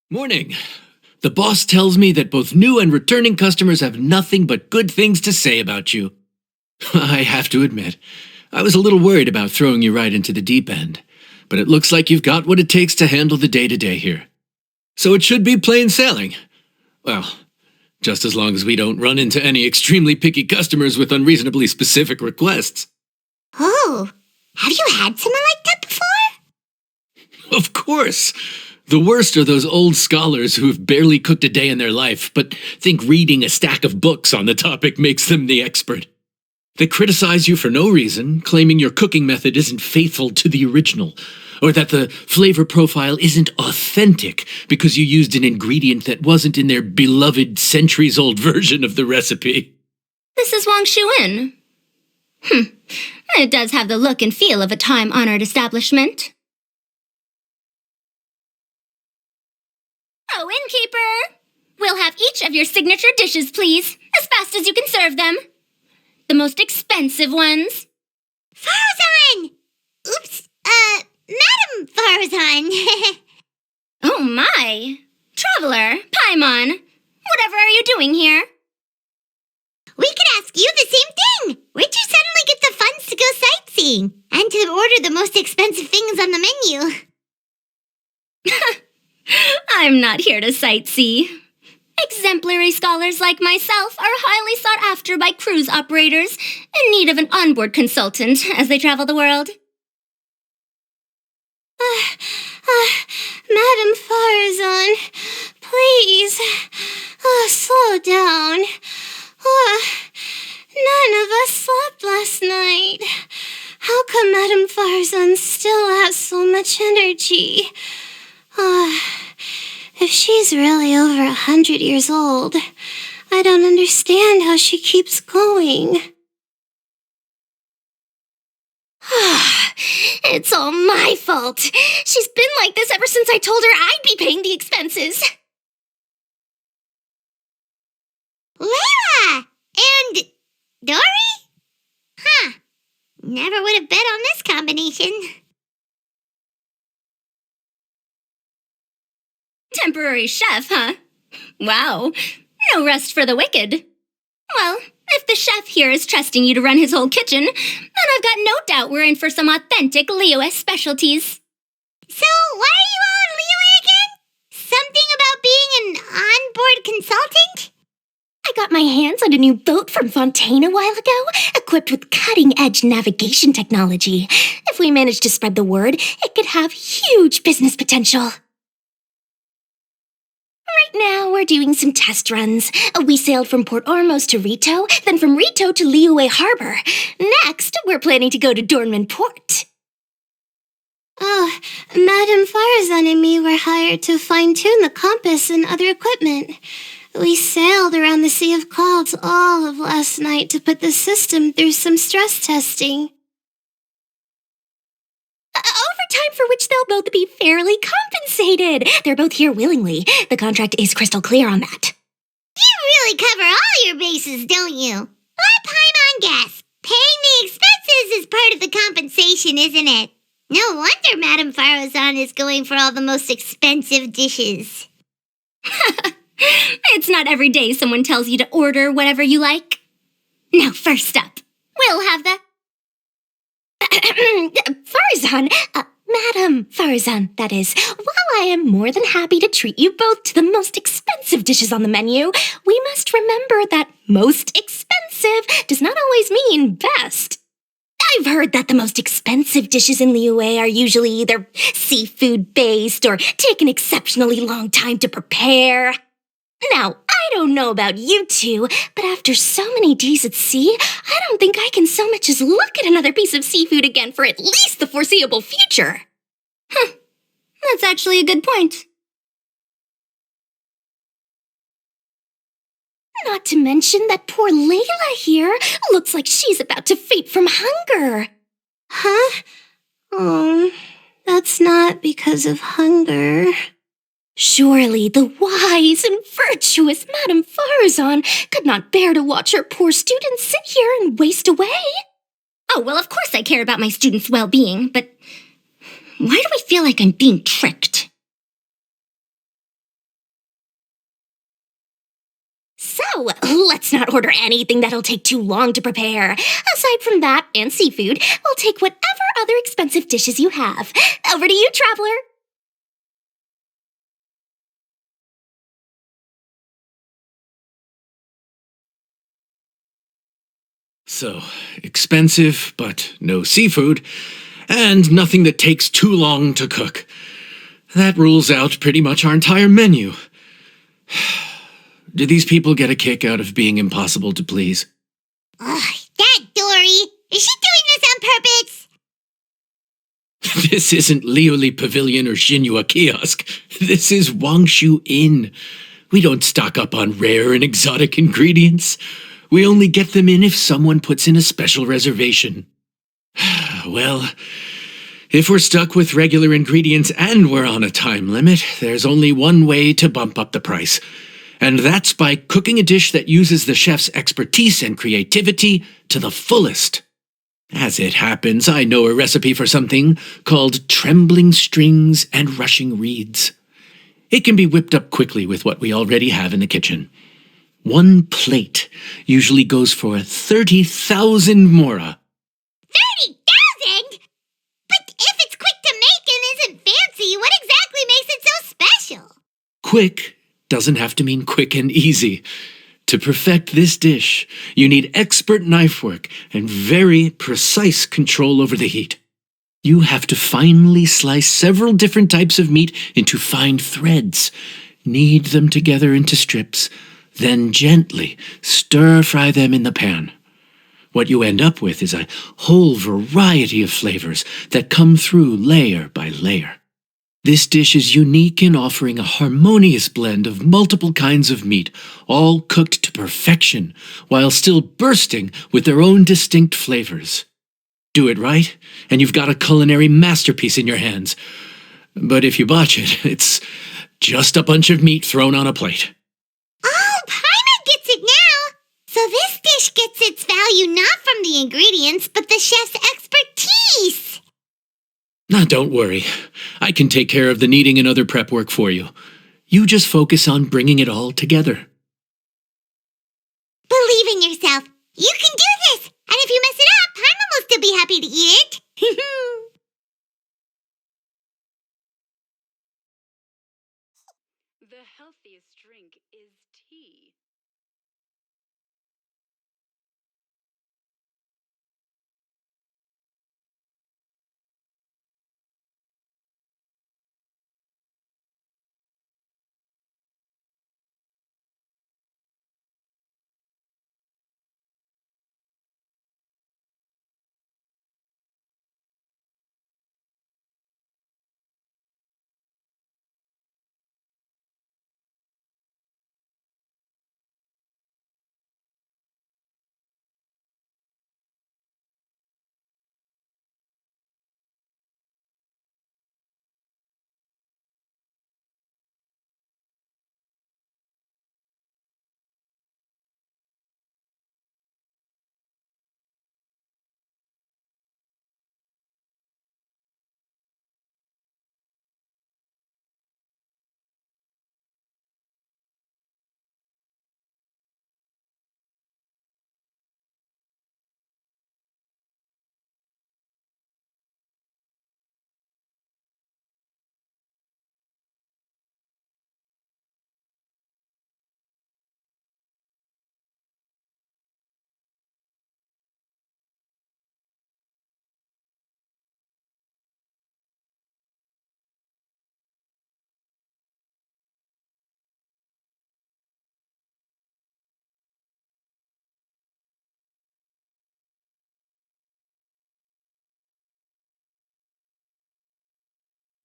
Morning. The boss tells me that both new and returning customers have nothing but good things to say about you. I have to admit, I was a little worried about throwing you right into the deep end, but it looks like you've got what it takes to handle the day-to-day here. So it should be plain sailing. Well, just as long as we don't run into any extremely picky customers with unreasonably specific requests. Oh, have you had someone like that before? Of course! The worst are those old scholars who've barely cooked a day in their life, but think reading a stack of books on the topic makes them the expert. They criticize you for no reason, claiming your cooking method isn't faithful to the original, or that the flavor profile isn't authentic because you used an ingredient that wasn't in their beloved centuries-old version of the recipe. This is Yanxiao. It does have the look and feel of a time-honored establishment. Oh, innkeeper! We'll have each of your signature dishes, please, as fast as you can serve them. The most expensive ones. Farzan! Oops, Madam Farzan. Oh my! Traveler, Paimon, whatever are you doing here? We could ask you the same thing! Where'd you suddenly get the funds to go sightseeing? And to order the most expensive things on the menu? I'm not here to sightsee. Exemplary scholars like myself are highly sought after by cruise operators in need of an onboard consultant as they travel the world. Madam Farzan, please, slow down. None of us slept last night. How come Madam Farzan still has so much energy? If she's really over 100 years old, I don't understand how she keeps going. It's all my fault. She's been like this ever since I told her I'd be paying the expenses. Layla! And Dory? Never would have bet on this combination. Temporary chef, huh? Wow, no rest for the wicked. Well, if the chef here is trusting you to run his whole kitchen, then I've got no doubt we're in for some authentic Liyue specialties. So, why are you all in Liyue again? Something about being an onboard consultant? I got my hands on a new boat from Fontaine a while ago, equipped with cutting-edge navigation technology. If we manage to spread the word, it could have huge business potential. Right now, we're doing some test runs. We sailed from Port Ormos to Rito, then from Rito to Liyue Harbor. Next, we're planning to go to Dornman Port. Oh, Madam Farzan and me were hired to fine-tune the compass and other equipment. We sailed around the Sea of Clouds all of last night to put the system through some stress testing. Overtime for which they'll both be fairly compensated. They're both here willingly. The contract is crystal clear on that. You really cover all your bases, don't you? Let Paimon guess. Paying the expenses is part of the compensation, isn't it? No wonder Madame Farzan is going for all the most expensive dishes. It's not every day someone tells you to order whatever you like. Now, first up, we'll have the... Farzan, Madam Farzan, that is. While I am more than happy to treat you both to the most expensive dishes on the menu, we must remember that most expensive does not always mean best. I've heard that the most expensive dishes in Liyue are usually either seafood-based or take an exceptionally long time to prepare. Now, I don't know about you two, but after so many days at sea, I don't think I can so much as look at another piece of seafood again for at least the foreseeable future. That's actually a good point. Not to mention that poor Layla here looks like she's about to faint from hunger. Huh? Oh, that's not because of hunger. Surely the wise and virtuous Madame Farzan could not bear to watch her poor students sit here and waste away. Oh, well, of course I care about my students' well-being, but why do I feel like I'm being tricked? Oh, let's not order anything that'll take too long to prepare. Aside from that and seafood, we'll take whatever other expensive dishes you have. Over to you, traveler. So, expensive, but no seafood, and nothing that takes too long to cook. That rules out pretty much our entire menu. Do these people get a kick out of being impossible to please? Ugh, that Dory! Is she doing this on purpose? This isn't Lioli Pavilion or Xinhua Kiosk. This is Wangshu Inn. We don't stock up on rare and exotic ingredients. We only get them in if someone puts in a special reservation. Well, if we're stuck with regular ingredients and we're on a time limit, there's only one way to bump up the price. And that's by cooking a dish that uses the chef's expertise and creativity to the fullest. As it happens, I know a recipe for something called Trembling Strings and Rushing Reeds. It can be whipped up quickly with what we already have in the kitchen. One plate usually goes for 30,000 mora. 30,000? But if it's quick to make and isn't fancy, what exactly makes it so special? Quick doesn't have to mean quick and easy. To perfect this dish, you need expert knife work and very precise control over the heat. You have to finely slice several different types of meat into fine threads, knead them together into strips, then gently stir-fry them in the pan. What you end up with is a whole variety of flavors that come through layer by layer. This dish is unique in offering a harmonious blend of multiple kinds of meat, all cooked to perfection, while still bursting with their own distinct flavors. Do it right, and you've got a culinary masterpiece in your hands. But if you botch it, it's just a bunch of meat thrown on a plate. Oh, Paimon gets it now! So this dish gets its value not from the ingredients, but the chef's expertise! Now, don't worry. I can take care of the kneading and other prep work for you. You just focus on bringing it all together. Believe in yourself. You can do this! And if you mess it up, Paimon will still be happy to eat it. The healthiest drink is tea.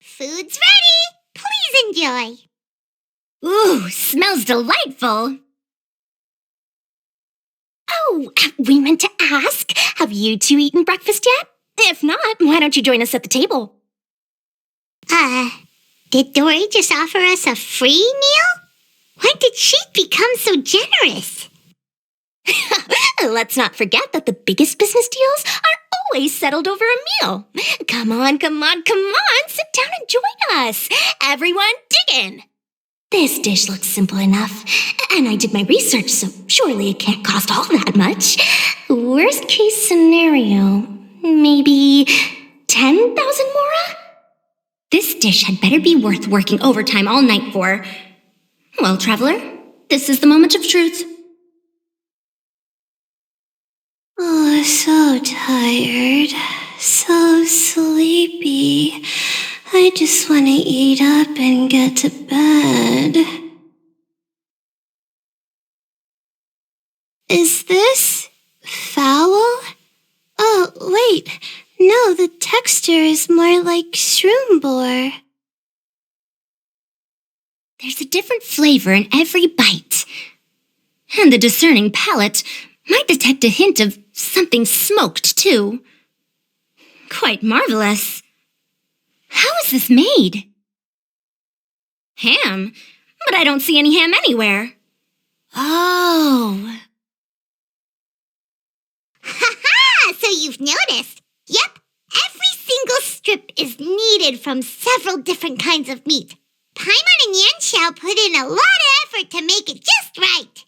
Food's ready! Please enjoy! Ooh, smells delightful. Oh, we meant to ask, have you two eaten breakfast yet? If not, why don't you join us at the table? Did Dory just offer us a free meal? When did she become so generous? Let's not forget that the biggest business deals are always settled over a meal. Come on, sit down and join us. Everyone, dig in. This dish looks simple enough, and I did my research, so surely it can't cost all that much. Worst case scenario, maybe 10,000 mora? This dish had better be worth working overtime all night for. Well, traveler, this is the moment of truth. Oh, so tired. So sleepy. I just want to eat up and get to bed. Is this foul? Oh, wait. No, the texture is more like shroom boar. There's a different flavor in every bite. And the discerning palate might detect a hint of something smoked, too. Quite marvelous. How is this made? Ham? But I don't see any ham anywhere. Oh. Ha-ha! So you've noticed. Yep, every single strip is kneaded from several different kinds of meat. Paimon and Yanxiao put in a lot of effort to make it just right.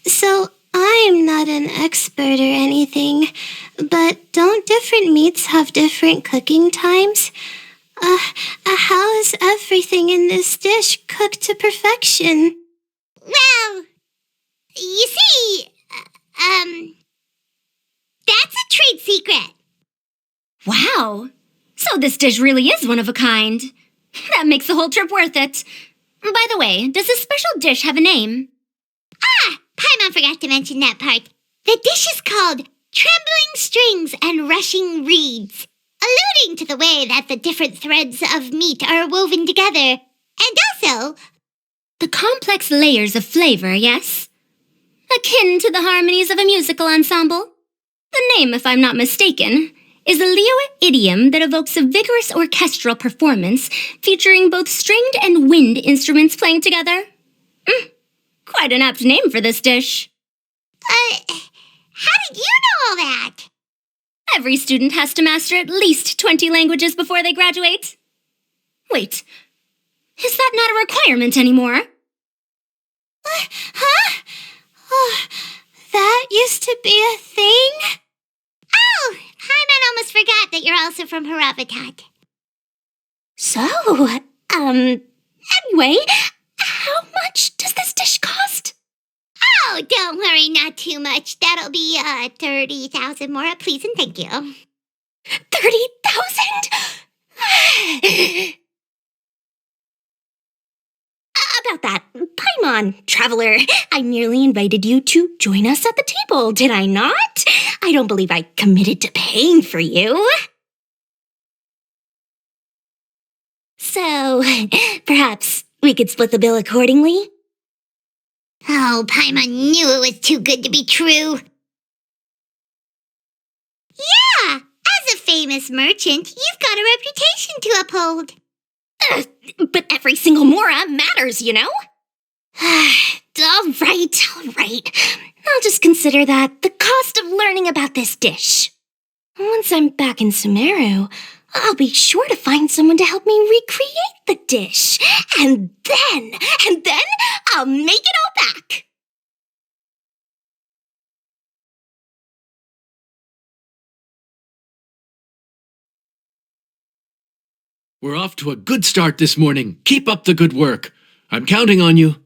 So I'm not an expert or anything, but don't different meats have different cooking times? How is everything in this dish cooked to perfection? Well, you see, that's a trade secret. Wow. So this dish really is one of a kind. That makes the whole trip worth it. By the way, does this special dish have a name? Paimon forgot to mention that part. The dish is called Trembling Strings and Rushing Reeds, alluding to the way that the different threads of meat are woven together, and also The complex layers of flavor, yes? Akin to the harmonies of a musical ensemble. The name, if I'm not mistaken, is a Liyue idiom that evokes a vigorous orchestral performance featuring both stringed and wind instruments playing together. Quite an apt name for this dish. how did you know all that? Every student has to master at least 20 languages before they graduate. Wait, is that not a requirement anymore? Huh? Oh, that used to be a thing? Oh, Paimon almost forgot that you're also from Harabatat. So, anyway, how much does this dish cost? Oh, don't worry, not too much. That'll be 30,000 more, please and thank you. 30,000? About that, Paimon, traveler, I merely invited you to join us at the table, did I not? I don't believe I committed to paying for you. So, perhaps we could split the bill accordingly? Oh, Paimon knew it was too good to be true. Yeah, as a famous merchant, you've got a reputation to uphold. But every single mora matters, you know? All right. I'll just consider that the cost of learning about this dish. Once I'm back in Sumeru, I'll be sure to find someone to help me recreate the dish. And then I'll make it all back. We're off to a good start this morning. Keep up the good work. I'm counting on you.